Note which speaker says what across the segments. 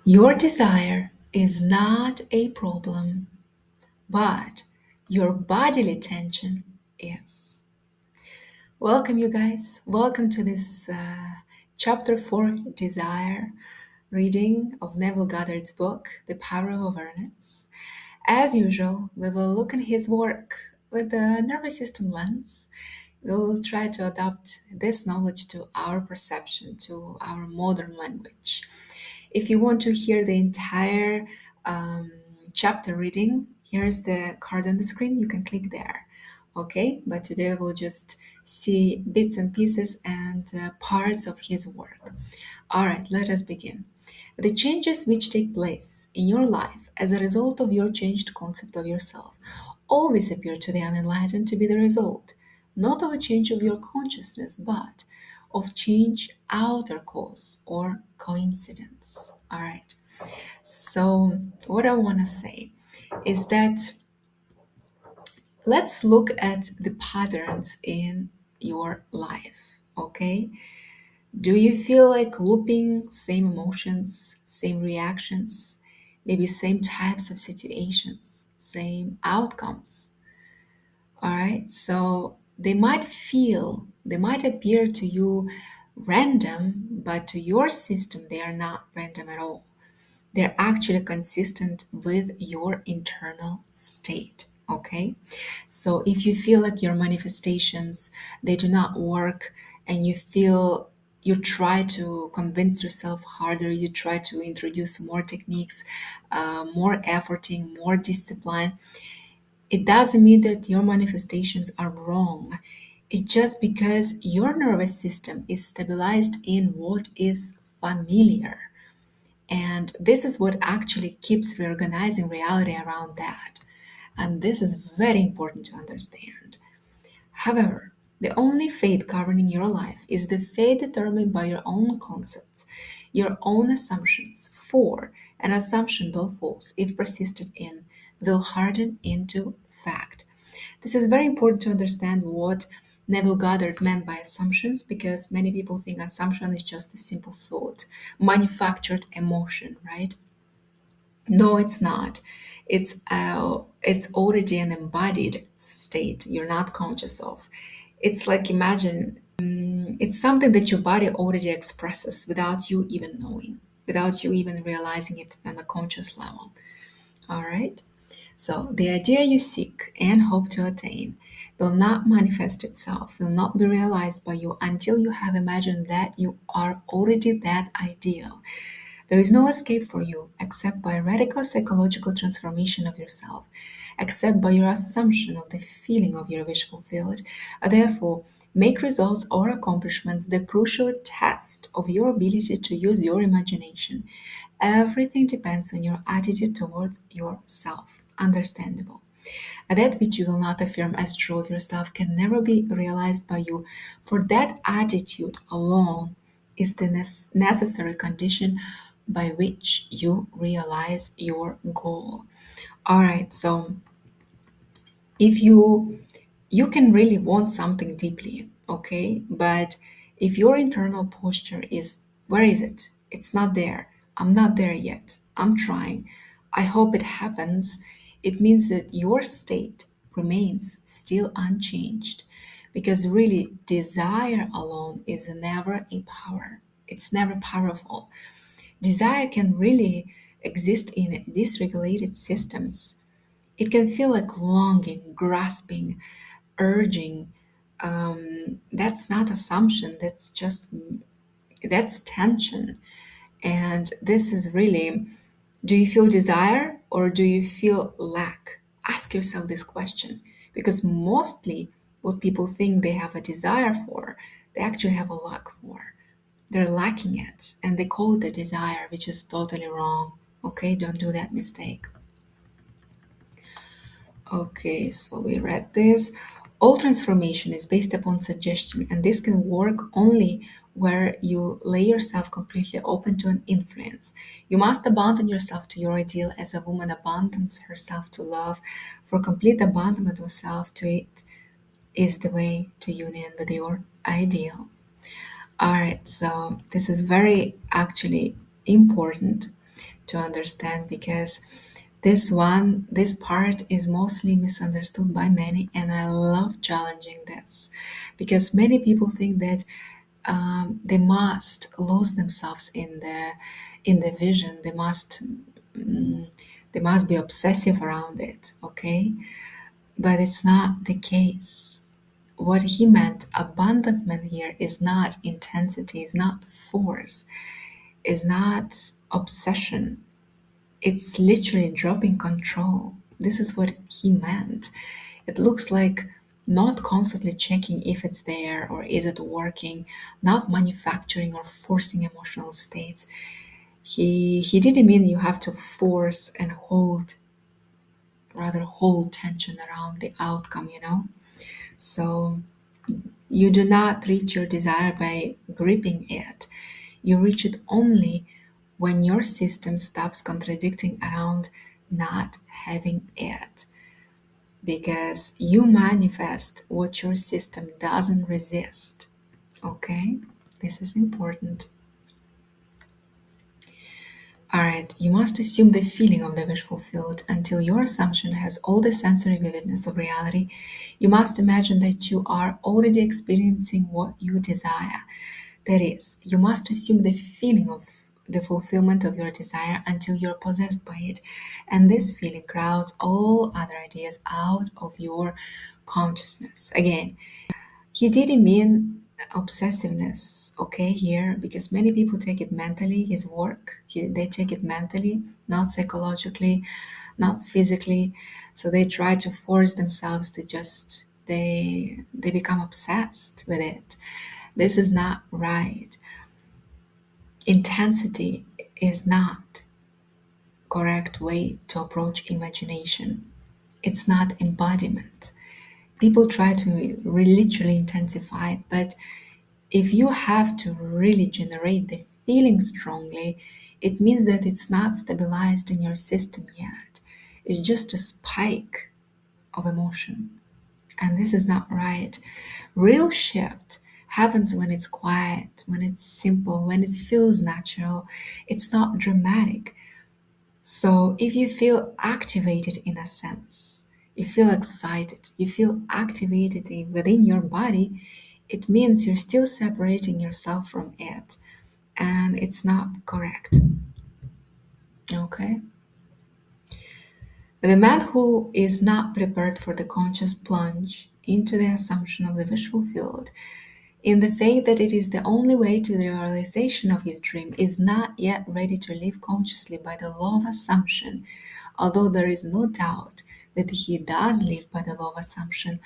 Speaker 1: Your desire is not a problem, but your bodily tension is. Welcome, you guys. Welcome to this chapter 4 desire reading of Neville Goddard's book, The Power of Awareness. As usual, we will look at his work with the nervous system lens. We will try to adapt this knowledge to our perception, to our modern language. If you want to hear the entire um, chapter reading, here's the card on the screen. You can click there. Okay, but today we'll just see bits and pieces and parts of his work. All right, let us begin. The changes which take place in your life as a result of your changed concept of yourself always appear to the unenlightened to be the result, not of a change of your consciousness, but of change outer cause or coincidence. All right. So, what I want to say is that let's look at the patterns in your life. Okay. Do you feel like looping same emotions, same reactions, maybe same types of situations, same outcomes? All right. So they might appear to you random, but to your system, they are not random at all. They're actually consistent with your internal state. Okay. So if you feel like your manifestations, they do not work and you try to convince yourself harder, you try to introduce more techniques, more efforting, more discipline, it doesn't mean that your manifestations are wrong. It's just because your nervous system is stabilized in what is familiar. And this is what actually keeps reorganizing reality around that. And this is very important to understand. However, the only fate governing your life is the fate determined by your own concepts, your own assumptions. For an assumption, though false, if persisted in, will harden into fact. This is very important to understand what Neville Goddard meant by assumptions because many people think assumption is just a simple thought, manufactured emotion, right? No, it's not. It's already an embodied state you're not conscious of. It's like imagine it's something that your body already expresses without you even knowing, without you even realizing it on a conscious level. All right? So the idea you seek and hope to attain will not manifest itself, will not be realized by you until you have imagined that you are already that ideal. There is no escape for you except by radical psychological transformation of yourself, except by your assumption of the feeling of your wish fulfilled. Therefore, make results or accomplishments the crucial test of your ability to use your imagination. Everything depends on your attitude towards yourself. Understandable. That which you will not affirm as true of yourself can never be realized by you, for that attitude alone is the necessary condition by which you realize your goal. All right, so if you can really want something deeply, okay? But if your internal posture is, where is it? It's not there. I'm not there yet. I'm trying. I hope it happens. It means that your state remains still unchanged because really desire alone is never a power. It's never powerful. Desire can really exist in dysregulated systems. It can feel like longing, grasping, urging. That's not assumption, that's tension. And this is really, do you feel desire or do you feel lack? Ask yourself this question because mostly what people think they have a desire for, they actually have a lack for. They're lacking it and they call it a desire, which is totally wrong. Okay, don't do that mistake. Okay, so we read this. All transformation is based upon suggestion, and this can work only where you lay yourself completely open to an influence. You must abandon yourself to your ideal as a woman abandons herself to love, for complete abandonment of self to it is the way to union with your ideal. All right, so this is very actually important to understand, because this part is mostly misunderstood by many, and I love challenging this because many people think that they must lose themselves in the vision. Mm, they must be obsessive around it. Okay, but it's not the case. What he meant, abandonment here, is not intensity, is not force, is not obsession. It's literally dropping control. This is what he meant. It looks like not constantly checking if it's there or is it working, not manufacturing or forcing emotional states. He didn't mean you have to force and hold tension around the outcome, you know? So you do not reach your desire by gripping it. You reach it only when your system stops contradicting around not having it. Because you manifest what your system doesn't resist. Okay? This is important. Alright, you must assume the feeling of the wish fulfilled until your assumption has all the sensory vividness of reality. You must imagine that you are already experiencing what you desire. That is, you must assume the feeling of the fulfillment of your desire until you're possessed by it. And this feeling crowds all other ideas out of your consciousness. Again, he didn't mean obsessiveness, okay, here, because many people take it mentally, his work, they take it mentally, not psychologically, not physically. So they try to force themselves to just, they become obsessed with it. This is not right. Intensity is not correct way to approach imagination. It's not embodiment. People try to literally intensify, but if you have to really generate the feeling strongly, it means that it's not stabilized in your system yet. It's just a spike of emotion. And this is not right. Real shift happens when it's quiet, when it's simple, when it feels natural. It's not dramatic. So if you feel activated in a sense, you feel excited, you feel activated within your body, it means you're still separating yourself from it. And it's not correct. Okay? The man who is not prepared for the conscious plunge into the assumption of the visual field in the faith that it is the only way to the realization of his dream is not yet ready to live consciously by the law of assumption, although there is no doubt that he does live by the law of assumption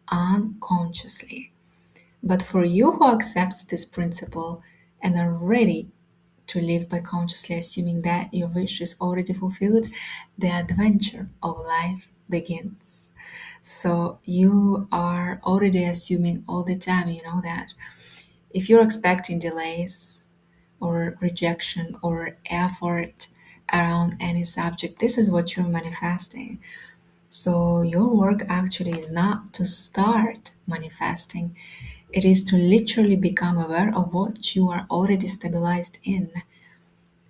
Speaker 1: unconsciously. But for you who accepts this principle and are ready to live by consciously assuming that your wish is already fulfilled, the adventure of life begins. So you are already assuming all the time, you know that. If you're expecting delays or rejection or effort around any subject, this is what you're manifesting. So your work actually is not to start manifesting, it is to literally become aware of what you are already stabilized in.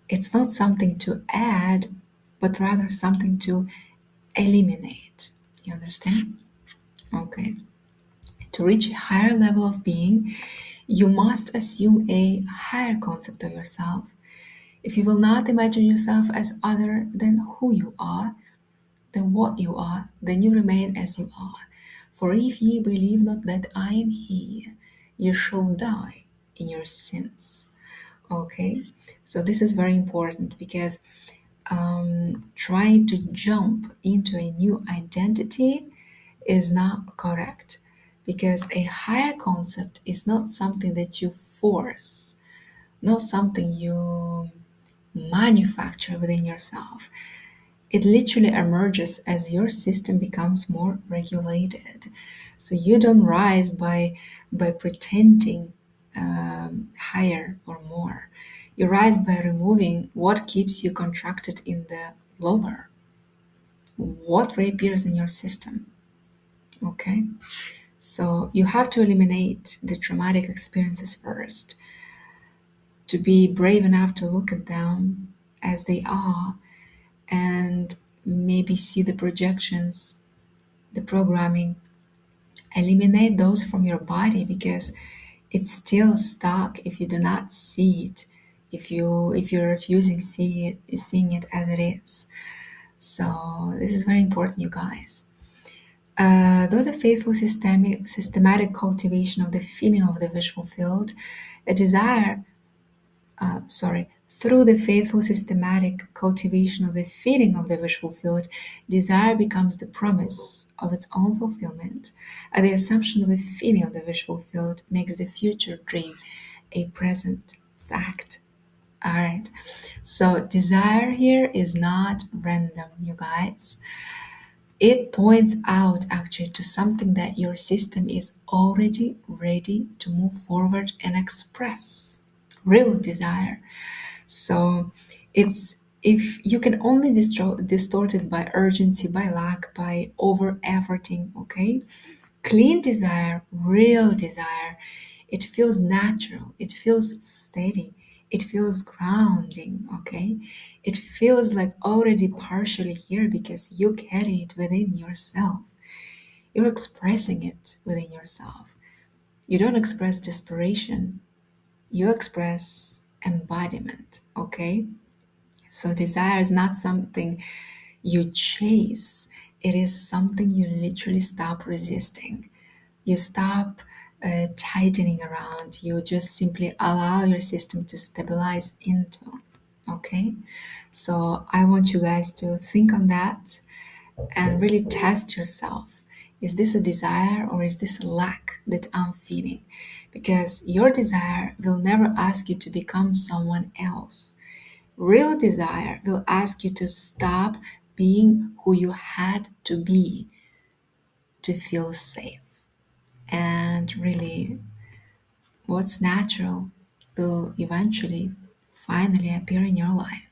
Speaker 1: It's not something to add, but rather something to eliminate. You understand? Okay. To reach a higher level of being, you must assume a higher concept of yourself. If you will not imagine yourself as other than who you are, than what you are, then you remain as you are. For if ye believe not that I am He, ye shall die in your sins. Okay, so this is very important because trying to jump into a new identity is not correct, because a higher concept is not something that you force, not something you manufacture within yourself. It literally emerges as your system becomes more regulated. So you don't rise by pretending higher or more. You rise by removing what keeps you contracted in the lower, what reappears in your system. Okay? So you have to eliminate the traumatic experiences first, to be brave enough to look at them, as they are, and maybe see the projections, the programming. Eliminate those from your body because it's still stuck if you do not see it. If you're refusing seeing it as it is. So this is very important, you guys. Though the faithful systematic cultivation of the feeling of the wish fulfilled, a desire, through the faithful systematic cultivation of the feeling of the wish fulfilled, desire becomes the promise of its own fulfillment, and the assumption of the feeling of the wish fulfilled makes the future dream a present fact. All right, so desire here is not random, you guys. It points out actually to something that your system is already ready to move forward and express real desire. So it's if you can only distort it by urgency, by lack, by over efforting, okay? Clean desire, real desire, it feels natural, it feels steady, it feels grounding, okay? It feels like already partially here because you carry it within yourself. You're expressing it within yourself. You don't express desperation, you express embodiment, okay? So desire is not something you chase, it is something you literally stop resisting. You stop tightening around, you just simply allow your system to stabilize into. Okay? So I want you guys to think on that and really test yourself. Is this a desire or is this a lack that I'm feeling? Because your desire will never ask you to become someone else. Real desire will ask you to stop being who you had to be to feel safe. And really, what's natural will eventually finally appear in your life.